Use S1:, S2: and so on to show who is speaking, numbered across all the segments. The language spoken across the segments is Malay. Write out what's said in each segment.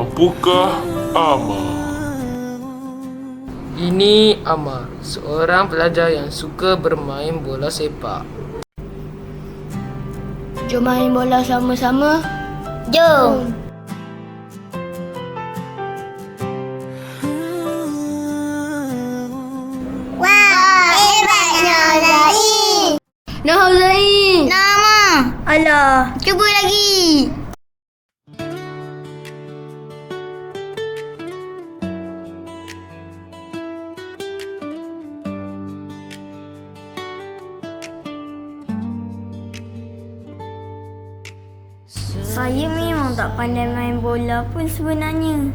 S1: Mampukah Amar?
S2: Ini Amar, seorang pelajar yang suka bermain bola sepak.
S3: Jom main bola sama-sama.
S4: Jom. Wah, hebatnya Zain.
S3: Nah, Zain.
S4: Nama. Alah, cuba lagi. Saya memang tak pandai main bola pun sebenarnya.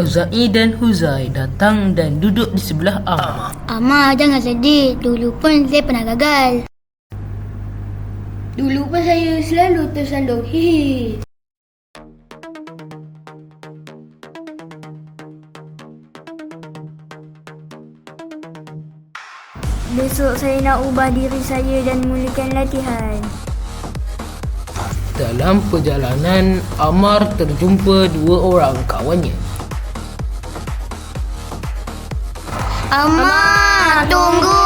S2: Zain dan Huzai datang dan duduk di sebelah Amar.
S4: Amar, jangan sedih. Dulu pun saya pernah gagal.
S3: Dulu pun saya selalu tersandung. Hihi.
S4: Besok saya nak ubah diri saya dan mulakan latihan.
S2: Dalam perjalanan, Amar terjumpa dua orang kawannya.
S4: Amar, tunggu.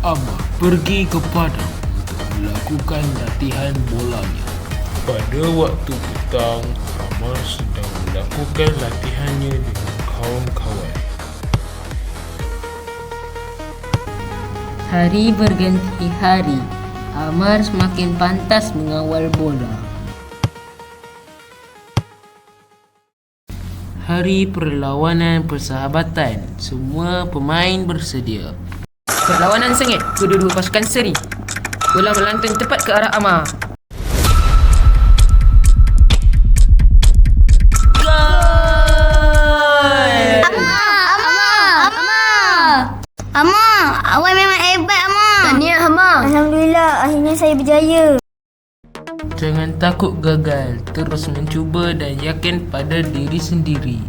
S1: Amar pergi ke padang untuk melakukan latihan bolanya. Pada waktu petang, Amar sedang melakukan latihannya dengan kawan-kawan.
S2: Hari berganti hari, Amar semakin pantas mengawal bola. Hari perlawanan persahabatan, semua pemain bersedia. Perlawanan sengit, kedua-dua pasukan seri. Bola melantun tepat ke arah Amar.
S4: Amar, awak memang hebat, Amar.
S3: Tahniah, Amar.
S4: Alhamdulillah, akhirnya saya berjaya.
S2: Jangan takut gagal, terus mencuba dan yakin pada diri sendiri.